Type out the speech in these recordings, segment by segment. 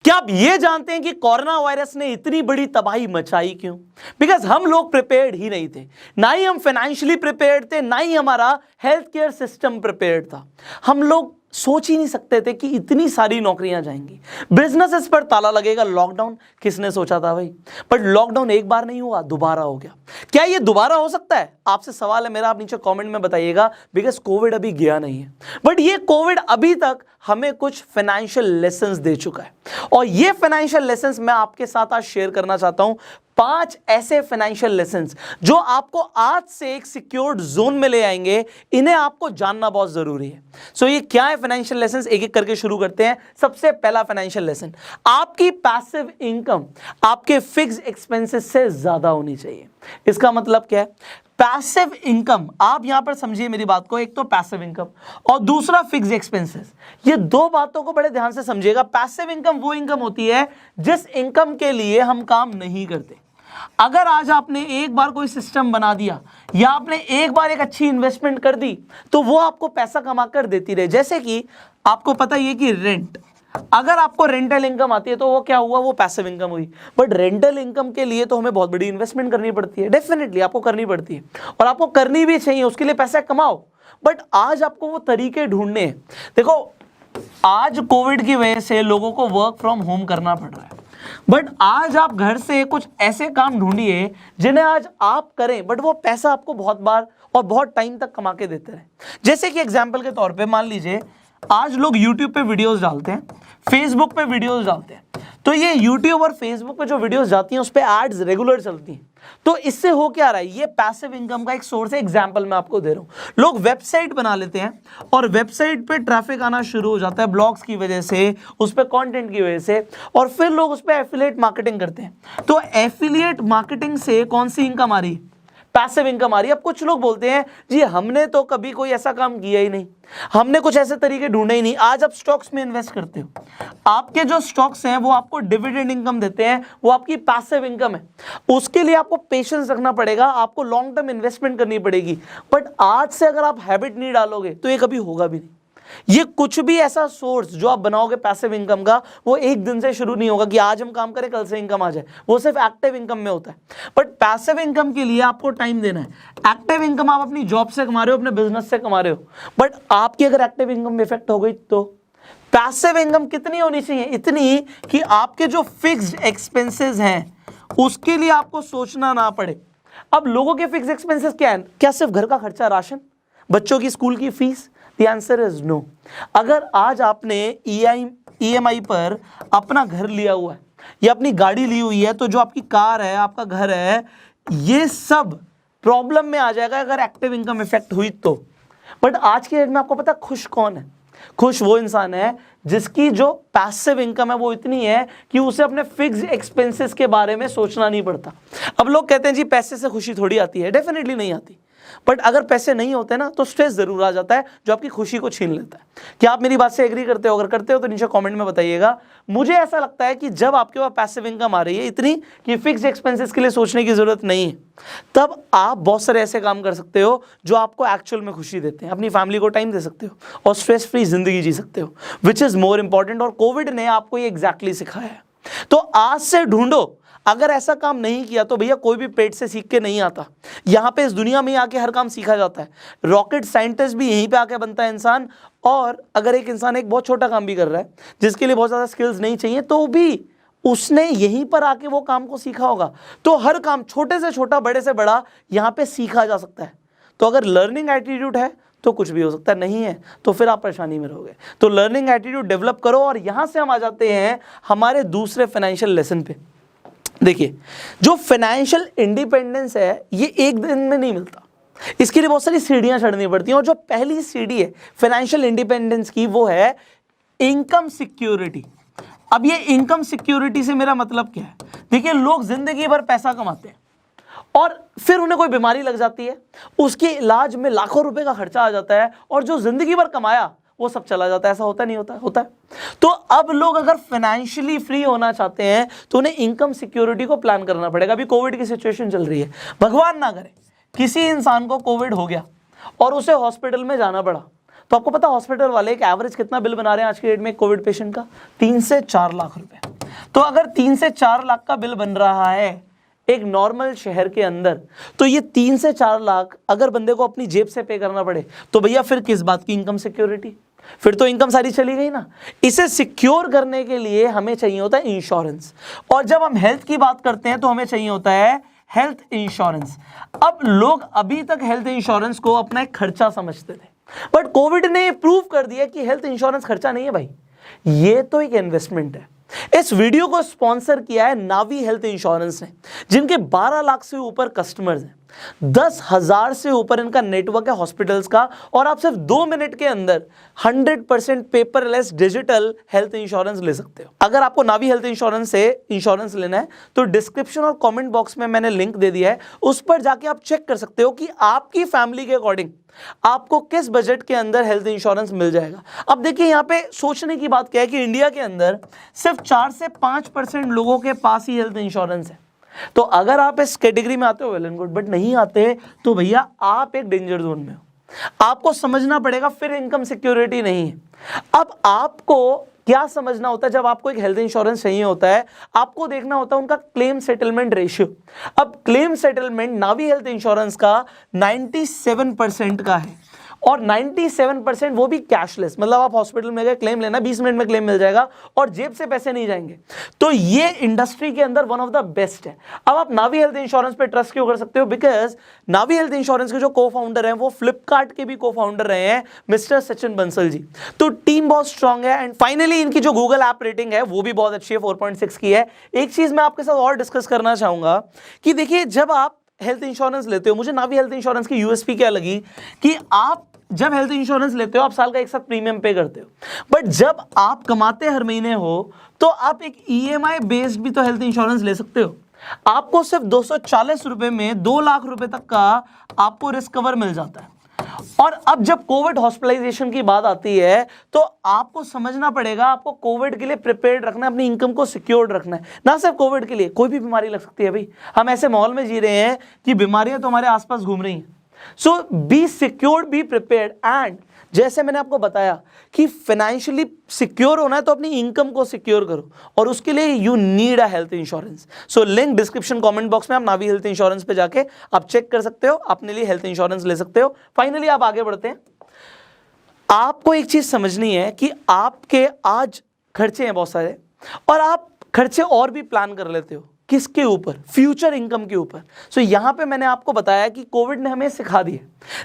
क्या आप ये जानते हैं कि कोरोना वायरस ने इतनी बड़ी तबाही मचाई क्यों? बिकॉज हम लोग प्रिपेयर्ड ही नहीं थे, ना ही हम फाइनेंशियली प्रिपेयर्ड थे, ना ही हमारा हेल्थ केयर सिस्टम प्रिपेयर्ड था। हम लोग सोच ही नहीं सकते थे कि इतनी सारी नौकरियां जाएंगी, बिजनेसेस पर ताला लगेगा। लॉकडाउन किसने सोचा था भाई? बट लॉकडाउन एक बार नहीं हुआ, दोबारा हो गया। क्या ये दोबारा हो सकता है? आपसे सवाल है मेरा, आप नीचे कमेंट में बताइएगा। बिकॉज कोविड अभी गया नहीं है, बट ये कोविड अभी तक हमें कुछ फाइनेंशियल लेसन्स दे चुका है, और ये फाइनेंशियल लेसन्स मैं आपके साथ आज शेयर करना चाहता हूं। 5 ऐसे फाइनेंशियल लेसन्स जो आपको आज से एक सिक्योर्ड जोन में ले आएंगे, इन्हें आपको जानना बहुत जरूरी है। सो ये क्या है फाइनेंशियल लेसन्स, एक एक करके शुरू करते हैं। सबसे पहला फाइनेंशियल लेसन, आपकी पैसिव इनकम आपके फिक्स एक्सपेंसेस से ज्यादा होनी चाहिए। इसका मतलब क्या है? पैसिव इनकम, आप यहां पर समझिए मेरी बात को, एक तो पैसिव इनकम और दूसरा फिक्स एक्सपेंसेस। ये दो बातों को बड़े ध्यान से समझिएगा। पैसिव इनकम वो इनकम होती है जिस इनकम के लिए हम काम नहीं करते। अगर आज आपने एक बार कोई सिस्टम बना दिया या आपने एक बार एक अच्छी इन्वेस्टमेंट कर दी, तो वो आपको पैसा कमा कर देती रहे। जैसे कि आपको पता ही है कि रेंट, अगर आपको रेंटल इनकम आती है तो वो क्या हुआ? वो पैसिव इनकम हुई। बट रेंटल इनकम के लिए तो हमें बहुत बड़ी इन्वेस्टमेंट करनी पड़ती है, डेफिनेटली आपको करनी पड़ती है, और आपको करनी भी चाहिए, उसके लिए पैसा कमाओ। बट आज आपको वो तरीके ढूंढने हैं। देखो, आज कोविड की वजह से लोगों को वर्क फ्रॉम होम करना पड़ रहा है, बट आज आप घर से कुछ ऐसे काम ढूंढिए जिन्हें आज आप करें, बट वो पैसा आपको बहुत बार और बहुत टाइम तक कमा के देते रहे। जैसे कि एग्जाम्पल के तौर पे मान लीजिए, आज लोग YouTube पे वीडियोस डालते हैं, Facebook पे वीडियोस डालते हैं, तो ये YouTube और Facebook पे जो वीडियोस जाती हैं उस पे एड्स रेगुलर चलती हैं। तो इससे हो क्या रहा है? ये पैसिव इनकम का एक सोर्स है। एग्जांपल मैं आपको दे रहा हूं। लोग वेबसाइट बना लेते हैं और वेबसाइट पे ट्रैफिक आना शुरू हो जाता है ब्लॉग्स की वजह से, उस पे कंटेंट की वजह से, और फिर लोग उस पे एफिलिएट मार्केटिंग करते हैं। तो एफिलिएट मार्केटिंग से कौन सी इनकम आ रही है? पैसिव इनकम आ रही है। अब कुछ लोग बोलते हैं जी हमने तो कभी कोई ऐसा काम किया ही नहीं, हमने कुछ ऐसे तरीके ढूंढे ही नहीं। आज आप स्टॉक्स में इन्वेस्ट करते हो, आपके जो स्टॉक्स हैं वो आपको डिविडेंड इनकम देते हैं, वो आपकी पैसिव इनकम है। उसके लिए आपको पेशेंस रखना पड़ेगा, आपको लॉन्ग टर्म इन्वेस्टमेंट करनी पड़ेगी। बट आज से अगर आप हैबिट नहीं डालोगे तो ये कभी होगा भी नहीं। ये कुछ भी ऐसा सोर्स जो आप बनाओगे पैसिव इनकम का, वो एक दिन से शुरू नहीं होगा कि आज हम काम करें कल से इनकम आ जाए। वो सिर्फ एक्टिव इनकम में होता है। बट पैसिव इनकम के लिए आपको टाइम देना है। एक्टिव इनकम आप अपनी जॉब से कमा रहे हो, अपने बिजनेस से कमा रहे हो, बट आपकी अगर एक्टिव इनकम में इफेक्ट हो गई तो पैसिव इनकम कितनी होनी चाहिए? इतनी कि आपके जो फिक्स्ड एक्सपेंसेस हैं उसके लिए आपको सोचना ना पड़े। अब लोगों के फिक्स्ड एक्सपेंसेस क्या है? क्या सिर्फ घर का खर्चा, राशन, बच्चों की स्कूल की fees? The answer is no। अगर आज आपने EMI पर अपना घर लिया हुआ है या अपनी गाड़ी ली हुई है, तो जो आपकी कार है, आपका घर है, ये सब प्रॉब्लम में आ जाएगा अगर एक्टिव इनकम इफेक्ट हुई तो। बट आज के डेट में आपको पता खुश कौन है? खुश वो इंसान है जिसकी जो पैसिव इनकम है वो इतनी है कि उसे अपने फिक्स्ड एक्सपेंसेस के बारे में सोचना नहीं पड़ता। अब लोग कहते हैं जी पैसे से खुशी थोड़ी आती है, डेफिनेटली नहीं आती। बट अगर पैसे नहीं होते ना तो स्ट्रेस जरूर आ जाता है जो आपकी खुशी को छीन लेता है। क्या आप मेरी बात से एग्री करते हो? अगर करते हो तो नीचे कमेंट में बताइएगा। मुझे ऐसा लगता है कि जब आपके पास पैसिव इनकम आ रही है इतनी कि फिक्स्ड एक्सपेंसेस के लिए सोचने की जरूरत नहीं है, तब आप बहुत सारे ऐसे काम कर सकते हो जो आपको एक्चुअल में खुशी देते हैं। अपनी फैमिली को टाइम दे सकते हो और स्ट्रेस फ्री जिंदगी जी सकते हो, विच इज मोर इंपॉर्टेंट। और कोविड ने आपको ये एग्जैक्टली सिखाया है। तो आज से ढूंढो, अगर ऐसा काम नहीं किया तो भैया कोई भी पेट से सीख के नहीं आता। यहाँ पे इस दुनिया में आके हर काम सीखा जाता है। रॉकेट साइंटिस्ट भी यहीं पे आके बनता है इंसान। और अगर एक इंसान एक बहुत छोटा काम भी कर रहा है जिसके लिए बहुत ज़्यादा स्किल्स नहीं चाहिए, तो भी उसने यहीं पर आके वो काम को सीखा होगा। तो हर काम छोटे से छोटा, बड़े से बड़ा यहाँ पे सीखा जा सकता है। तो अगर लर्निंग एटीट्यूड है तो कुछ भी हो सकता है, नहीं है तो फिर आप परेशानी में रहोगे। तो लर्निंग एटीट्यूड डेवलप करो। और यहाँ से हम आ जाते हैं हमारे दूसरे फाइनेंशियल लेसन पे। देखिए, जो फाइनेंशियल इंडिपेंडेंस है ये एक दिन में नहीं मिलता, इसके लिए बहुत सारी सीढ़ियां चढ़नी पड़ती हैं। और जो पहली सीढ़ी है फाइनेंशियल इंडिपेंडेंस की, वो है इनकम सिक्योरिटी। अब ये इनकम सिक्योरिटी से मेरा मतलब क्या है? देखिए, लोग जिंदगी भर पैसा कमाते हैं और फिर उन्हें कोई बीमारी लग जाती है, उसके इलाज में लाखों रुपए का खर्चा आ जाता है, और जो जिंदगी भर कमाया वो सब चला जाता है। ऐसा होता नहीं होता? होता है। तो अब लोग अगर फाइनेंशियली फ्री होना चाहते हैं तो उन्हें इनकम सिक्योरिटी को प्लान करना पड़ेगा। अभी कोविड की सिचुएशन चल रही है, भगवान ना करे किसी इंसान को कोविड हो गया और उसे हॉस्पिटल में जाना पड़ा, तो आपको पता हॉस्पिटल वाले एक एवरेज कितना बिल बना रहे हैं आज के डेट में कोविड पेशेंट का? 3 से 4 लाख रुपए। तो अगर 3 से 4 लाख का बिल बन रहा है एक नॉर्मल शहर के अंदर, तो ये 3 से 4 लाख अगर बंदे को अपनी जेब से पे करना पड़े तो भैया फिर किस बात की इनकम सिक्योरिटी? फिर तो इनकम सारी चली गई ना। इसे सिक्योर करने के लिए हमें चाहिए होता है इंश्योरेंस, और जब हम हेल्थ की बात करते हैं तो हमें चाहिए होता है हेल्थ इंश्योरेंस। अब लोग अभी तक हेल्थ इंश्योरेंस को अपना एक खर्चा समझते थे, बट कोविड ने प्रूव कर दिया कि हेल्थ इंश्योरेंस खर्चा नहीं है भाई, ये तो एक इन्वेस्टमेंट है। इस वीडियो को स्पॉन्सर किया है नावी हेल्थ इंश्योरेंस ने, जिनके 12 लाख से ऊपर कस्टमर्स हैं, 10,000 से ऊपर इनका नेटवर्क है हॉस्पिटल्स का, और आप सिर्फ 2 मिनट के अंदर 100% पेपरलेस डिजिटल हेल्थ इंश्योरेंस ले सकते हो। अगर आपको नावी हेल्थ इंश्योरेंस से इंश्योरेंस लेना है तो डिस्क्रिप्शन और कमेंट बॉक्स में मैंने लिंक दे दिया है, उस पर जाके आप चेक कर सकते हो कि आपकी फैमिली के अकॉर्डिंग आपको किस बजट के अंदर हेल्थ इंश्योरेंस मिल जाएगा। अब देखिए यहाँ पे सोचने की बात क्या है कि इंडिया के अंदर सिर्फ 4 से 5% लोगों के पास ही हेल्थ इंश्योरेंस है। तो अगर आप इस कैटेगरी में आते हो वेल एंड गुड, बट नहीं आते तो भैया आप एक डेंजर जोन में हो। आपको समझना पड़ेगा, फिर इनकम सिक्योरिटी नहीं है। अब आपको क्या समझना होता है जब आपको एक हेल्थ इंश्योरेंस चाहिए होता है, आपको देखना होता है उनका क्लेम सेटलमेंट रेशियो। अब क्लेम सेटलमेंट नावी हेल्थ इंश्योरेंस का 97% का है, और 97% वो भी कैशलेस, मतलब आप हॉस्पिटल में गए क्लेम लेना, 20 मिनट में क्लेम मिल जाएगा और जेब से पैसे नहीं जाएंगे। तो ये इंडस्ट्री के अंदर वन ऑफ द बेस्ट है। अब आप नावी हेल्थ इंश्योरेंस पे ट्रस्ट क्यों कर सकते हो? बिकॉज नावी हेल्थ इंश्योरेंस के जो को फाउंडर हैं वो फ्लिपकार्ट के भी को फाउंडर रहे हैं, मिस्टर सचिन बंसल जी। तो टीम बहुत स्ट्रांग है, एंड फाइनली इनकी जो गूगल ऐप रेटिंग है वो भी बहुत अच्छी है, 4.6 की है। एक चीज मैं आपके साथ और डिस्कस करना चाहूंगा कि देखिए जब आप हेल्थ इंश्योरेंस लेते हो, मुझे नावी हेल्थ इंश्योरेंस की यूएसपी क्या लगी कि आप जब हेल्थ इंश्योरेंस लेते हो आप साल का एक साथ प्रीमियम पे करते हो, बट जब आप कमाते हर महीने हो तो आप एक ईएमआई बेस्ड भी तो हेल्थ इंश्योरेंस ले सकते हो। आपको सिर्फ 240 रुपए में 2 लाख रुपए तक का आपको रिस्क कवर मिल जाता है। और अब जब कोविड हॉस्पिटलाइजेशन की बात आती है तो आपको समझना पड़ेगा, आपको कोविड के लिए प्रिपेयर्ड रखना है, अपनी इनकम को सिक्योर्ड रखना है। ना सिर्फ कोविड के लिए, कोई भी बीमारी लग सकती है भाई। हम ऐसे माहौल में जी रहे हैं कि बीमारियां तो हमारे आसपास घूम रही हैं। So be secured, be prepared, and जैसे मैंने आपको बताया कि फाइनेंशियली सिक्योर होना है तो अपनी इनकम को सिक्योर करो, और उसके लिए you need a health insurance. So link description comment box में, आप नावी हेल्थ इंश्योरेंस पे जाके आप चेक कर सकते हो, अपने लिए हेल्थ इंश्योरेंस ले सकते हो। फाइनली आप आगे बढ़ते हैं। आपको एक चीज समझनी है कि आपके आज खर्चे हैं बहुत सारे, और आप खर्चे और भी प्लान कर लेते हो किसके ऊपर? फ्यूचर इनकम के ऊपर। सो यहां पे मैंने आपको बताया कि कोविड ने हमें सिखा दिया,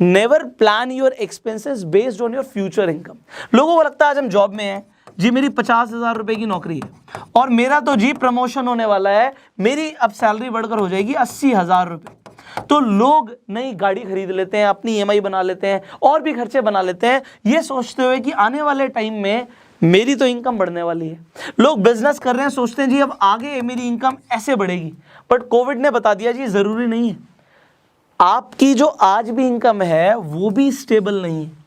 never plan your expenses based on your future income. लोगों को लगता है आज हम जॉब में हैं जी, मेरी 50,000 रुपए की नौकरी है और मेरा तो जी प्रमोशन होने वाला है, मेरी अब सैलरी बढ़कर हो जाएगी 80,000 रुपए। तो लोग नई गाड़ी खरीद लेते हैं, अपनी ईएमआई बना लेते हैं, और भी खर्चे बना लेते हैं, ये सोचते हुए कि आने वाले टाइम में मेरी तो इनकम बढ़ने वाली है। लोग बिजनेस कर रहे हैं, सोचते हैं जी अब आगे मेरी इनकम ऐसे बढ़ेगी, बट कोविड ने बता दिया जी जरूरी नहीं है। आपकी जो आज भी इनकम है वो भी स्टेबल नहीं है।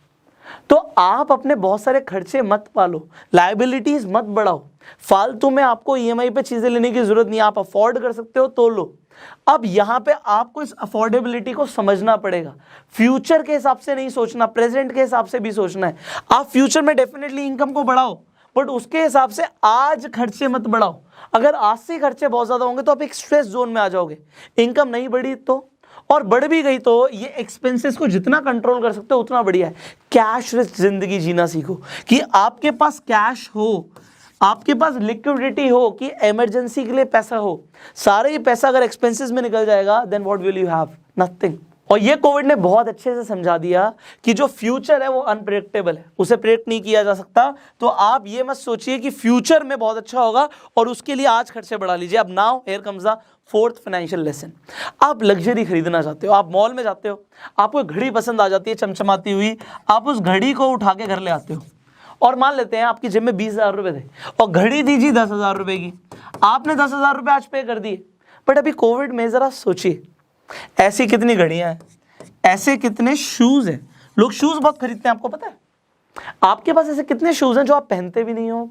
तो आप अपने बहुत सारे खर्चे मत पालो, लायबिलिटीज मत बढ़ाओ, फालतू में आपको ईएमआई पे चीजें लेने की जरूरत नहीं है। आप अफोर्ड कर सकते हो तो लो। अब यहां पे आपको इस अफोर्डेबिलिटी को समझना पड़ेगा, फ्यूचर के हिसाब से नहीं सोचना, प्रेजेंट के हिसाब से भी सोचना है। आप फ्यूचर में डेफिनेटली इनकम को बढ़ाओ, बट उसके हिसाब से आज खर्चे मत बढ़ाओ। अगर आज से खर्चे बहुत ज्यादा होंगे तो आप एक स्ट्रेस जोन में आ जाओगे। इनकम नहीं बढ़ी तो, और बढ़ भी गई तो ये एक्सपेंसेस को जितना कंट्रोल कर सकते हो उतना बढ़िया है। कैश रिच जिंदगी जीना सीखो कि आपके पास कैश हो, आपके पास लिक्विडिटी हो, कि इमरजेंसी के लिए पैसा हो। सारे ही पैसा अगर एक्सपेंसेस में निकल जाएगा then what will you have? Nothing. और ये कोविड ने बहुत अच्छे से समझा दिया कि जो फ्यूचर है वो अनप्रेडिक्टेबल है, उसे प्रेडिक्ट नहीं किया जा सकता। तो आप ये मत सोचिए कि फ्यूचर में बहुत अच्छा होगा और उसके लिए आज खर्चे बढ़ा लीजिए। अब now here comes the fourth financial lesson. आप लग्जरी खरीदना चाहते हो, आप मॉल में जाते हो, आपको घड़ी पसंद आ जाती है चमचमाती हुई, आप उस घड़ी को उठा के घर ले आते हो, और मान लेते हैं आपकी जेब में 20,000 रुपए थे और घड़ी दीजिए 10,000 रुपए की। आपने 10,000 रुपए आज पे कर दिए, बट अभी कोविड में जरा सोचिए, ऐसी कितनी घड़ियां हैं, ऐसे कितने शूज हैं। लोग शूज बहुत खरीदते हैं, आपको पता है? आपके पास ऐसे कितने शूज हैं जो आप पहनते भी नहीं हो,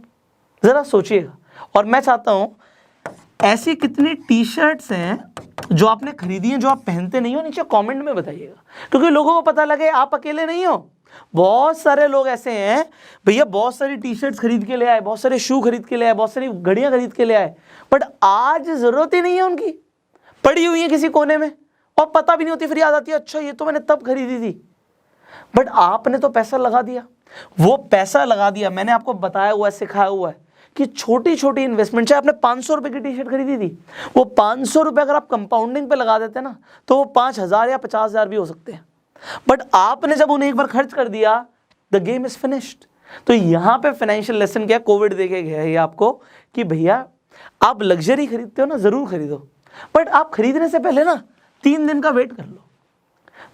जरा सोचिएगा। और मैं चाहता हूं ऐसी कितनी टी शर्ट्स हैं जो आपने खरीदी हैं जो आप पहनते नहीं हो, नीचे कमेंट में बताइएगा, क्योंकि लोगों को पता लगे आप अकेले नहीं हो। बहुत सारे लोग ऐसे हैं भैया, बहुत सारी टी शर्ट्स खरीद के ले आए, बहुत सारे शू खरीद के ले आए, बहुत सारी घड़ियां खरीद के ले आए, बट आज जरूरत ही नहीं है उनकी, पड़ी हुई है किसी कोने में और पता भी नहीं होती, फिर याद आती है अच्छा ये तो मैंने तब खरीदी थी। बट आपने तो पैसा लगा दिया, वो पैसा लगा दिया। मैंने आपको बताया हुआ है, सिखाया हुआ है कि छोटी छोटी इन्वेस्टमेंट, चाहे आपने 500 रुपए की टी शर्ट खरीदी थी, वो 500 रुपए अगर आप कंपाउंडिंग पे लगा देते ना तो वो 5,000 या 50,000 भी हो सकते हैं। बट आपने जब उन्हें एक बार खर्च कर दिया, द गेम इज फिनिश्ड। तो यहां पे फाइनेंशियल लेसन क्या, कोविड देके गया है ये आपको कि भैया आप लग्जरी खरीदते हो ना, जरूर खरीदो, बट आप खरीदने से पहले ना 3 दिन का वेट कर लो,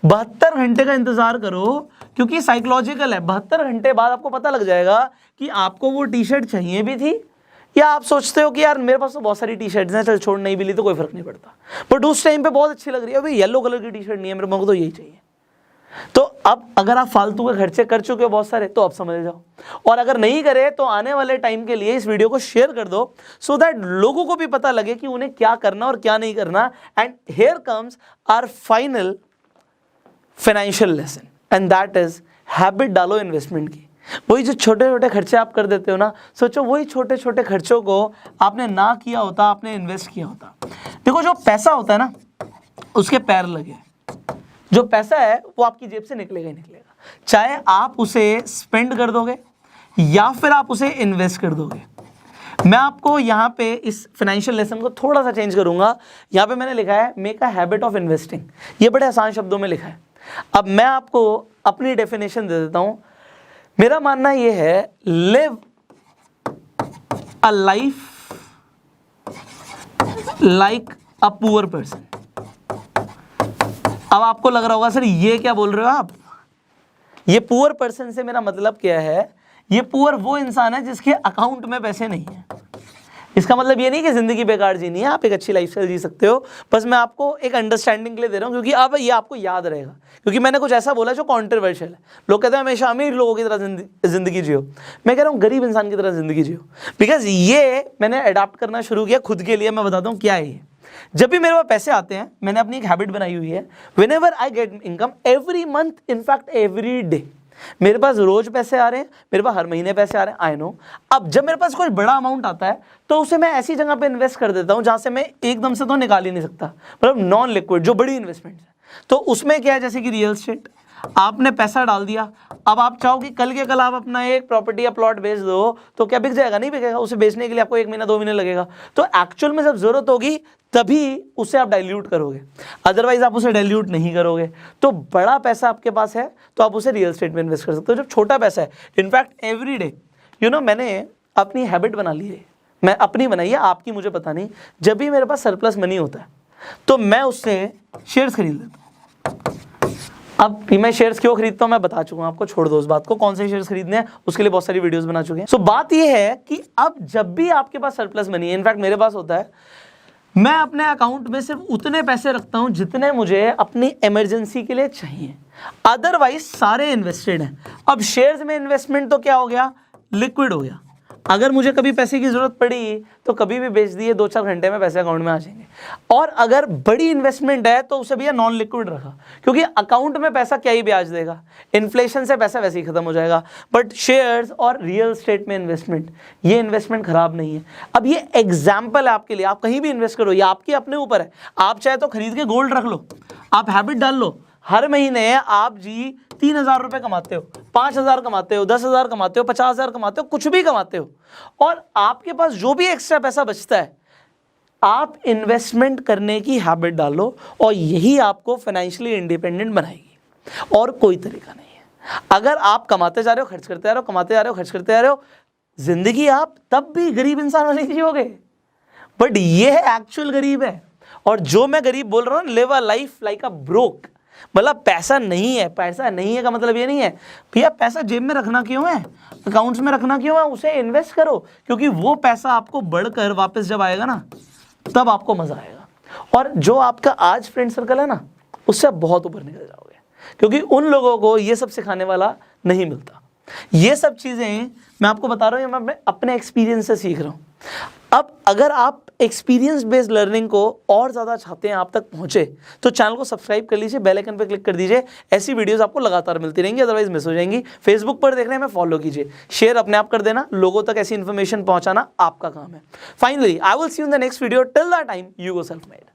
72 घंटे का इंतजार करो, क्योंकि साइकोलॉजिकल है। 72 घंटे बाद आपको पता लग जाएगा कि आपको वो टी शर्ट चाहिए भी थी, या आप सोचते हो कि यार मेरे पास तो बहुत सारी टी शर्ट्स हैं, चल छोड़, नहीं भी ली तो कोई फर्क नहीं पड़ता, बट उस टाइम पे बहुत अच्छी लग रही है, अभी येलो कलर की टी शर्ट नहीं है मेरे को तो यही चाहिए। तो अब अगर आप फालतू के खर्चे कर चुके हो बहुत सारे, तो अब समझ जाओ, और अगर नहीं करे तो आने वाले टाइम के लिए इस वीडियो को शेयर कर दो, सो दैट लोगों को भी पता लगे कि उन्हें क्या करना और क्या नहीं करना। And here comes our final financial lesson, and that is habit डालो इन्वेस्टमेंट की। वही जो छोटे छोटे खर्चे आप कर देते हो ना, सोचो वही छोटे छोटे खर्चों को आपने ना किया होता, आपने इन्वेस्ट किया होता। देखो जो पैसा होता है ना, उसके पैर लगे, जो पैसा है वो आपकी जेब से निकलेगा ही निकलेगा, चाहे आप उसे स्पेंड कर दोगे या फिर आप उसे इन्वेस्ट कर दोगे। मैं आपको यहाँ पे इस फाइनेंशियल लेसन को थोड़ा सा चेंज करूंगा। यहाँ पे मैंने लिखा है make a habit of investing, ये बड़े आसान शब्दों में लिखा है। अब मैं आपको अपनी डेफिनेशन दे देता हूं। मेरा मानना यह है, live a life like a poor person. अब आपको लग रहा होगा सर ये क्या बोल रहे हो आप, ये पुअर पर्सन से मेरा मतलब क्या है? ये पुअर वो इंसान है जिसके अकाउंट में पैसे नहीं है। इसका मतलब ये नहीं कि जिंदगी बेकार जीनी है, आप एक अच्छी लाइफस्टाइल जी सकते हो, बस मैं आपको एक अंडरस्टैंडिंग के लिए दे रहा हूँ, क्योंकि अब ये आपको याद रहेगा, क्योंकि मैंने कुछ ऐसा बोला जो कॉन्ट्रोवर्शियल है। लोग कहते हैं हमेशा अमीर लोगों की तरह जिंदगी जियो, मैं कह रहा हूँ गरीब इंसान की तरह जिंदगी जियो, बिकॉज ये मैंने अडॉप्ट करना शुरू किया खुद के लिए। मैं बताता हूँ क्या है ये। जब भी मेरे पास पैसे आते हैं, मैंने अपनी एक हैबिट बनाई हुई है, when ever I get income every month, in fact every day, मेरे पास रोज पैसे आ रहे हैं, मेरे पास हर महीने पैसे आ रहे हैं, आई नो। अब जब मेरे पास कोई बड़ा अमाउंट आता है तो उसे मैं ऐसी जगह पे इन्वेस्ट कर देता हूं जहां से मैं एकदम से तो निकाल ही नहीं सकता, मतलब नॉन लिक्विड जो बड़ी इन्वेस्टमेंट है। तो उसमें क्या है, जैसे कि रियल एस्टेट, आपने पैसा डाल दिया, अब आप चाहो कि कल के कल आप अपना एक प्रॉपर्टी या प्लॉट बेच दो, तो क्या बिक जाएगा? नहीं बिकेगा। उसे बेचने के लिए आपको 1 महीना 2 महीने लगेगा। तो एक्चुअल में जब जरूरत होगी तभी उसे आप डाइल्यूट करोगे, अदरवाइज आप उसे डाइल्यूट नहीं करोगे। तो बड़ा पैसा आपके पास है तो आप उसे रियल एस्टेट में इन्वेस्ट कर सकते हो। जब छोटा पैसा है, इनफैक्ट एवरी डे, मैंने अपनी हैबिट बना ली है, मैं अपनी बनाई है, आपकी मुझे पता नहीं। जब भी मेरे पास सरप्लस मनी होता है तो मैं उससे शेयर्स खरीद लेता हूँ। अब मैं शेयर्स क्यों खरीदता हूं मैं बता चुका हूं आपको, छोड़ दो उस बात को, कौन से शेयर्स खरीदने हैं उसके लिए बहुत सारी वीडियोस बना चुके हैं। सो बात ये है कि अब जब भी आपके पास सरप्लस मनी है, इनफैक्ट मेरे पास होता है, मैं अपने अकाउंट में सिर्फ उतने पैसे रखता हूं जितने मुझे अपनी इमरजेंसी के लिए चाहिए, अदरवाइज सारे इन्वेस्टेड हैं। अब शेयर्स में इन्वेस्टमेंट तो क्या हो गया, लिक्विड हो गया। अगर मुझे कभी पैसे की जरूरत पड़ी तो कभी भी बेच दिए, 2-4 घंटे में पैसे अकाउंट में आ जाएंगे। और अगर बड़ी इन्वेस्टमेंट है तो उसे भैया नॉन लिक्विड रखा, क्योंकि अकाउंट में पैसा क्या ही ब्याज देगा, इन्फ्लेशन से पैसा वैसे ही खत्म हो जाएगा। बट शेयर्स और रियल एस्टेट में इन्वेस्टमेंट, ये इन्वेस्टमेंट खराब नहीं है। अब ये एग्जाम्पल है आपके लिए, आप कहीं भी इन्वेस्ट करो, ये आपके अपने ऊपर है। आप चाहे तो खरीद के गोल्ड रख लो, आप हैबिट डाल लो, हर महीने आप जी 3,000 रुपए कमाते हो, 5,000 कमाते हो, 10,000 कमाते हो, 50,000 कमाते हो, कुछ भी कमाते हो, और आपके पास जो भी एक्स्ट्रा पैसा बचता है आप इन्वेस्टमेंट करने की हैबिट डालो, और यही आपको फाइनेंशियली इंडिपेंडेंट बनाएगी, और कोई तरीका नहीं है। अगर आप कमाते जा रहे हो, खर्च करते जा रहे हो, कमाते जा रहे हो, खर्च करते जा रहे हो, जिंदगी आप तब भी गरीब इंसान वाली जियोगे, बट ये एक्चुअल गरीब है। और जो मैं गरीब बोल रहा हूँ, live a life like a broke, मतलब पैसा नहीं है। पैसा नहीं है का मतलब ये नहीं है भैया पैसा जेब में रखना क्यों है, अकाउंट्स में रखना क्यों है, उसे इन्वेस्ट करो, क्योंकि वो पैसा आपको बढ़कर वापस जब आएगा ना, तब आपको मजा आएगा। और जो आपका आज फ्रेंड सर्कल है ना, उससे आप बहुत ऊपर निकल जाओगे, क्योंकि उन लोगों को ये सब सिखाने वाला नहीं मिलता। ये सब चीजें मैं आपको बता रहा हूँ, मैं अपने एक्सपीरियंस से सीख रहा हूँ। अब अगर आप एक्सपीरियंस बेस्ड लर्निंग को और ज़्यादा चाहते हैं, आप तक पहुंचे, तो चैनल को सब्सक्राइब कर लीजिए, बेल आइकन पर क्लिक कर दीजिए। ऐसी वीडियोस आपको लगातार मिलती रहेंगी, अदरवाइज मिस हो जाएंगी। फेसबुक पर देख रहे हैं, मैं फॉलो कीजिए, शेयर अपने आप कर देना, लोगों तक ऐसी इन्फॉर्मेशन पहुंचाना आपका काम है। Finally I will see you in the next video, till that time you go self made.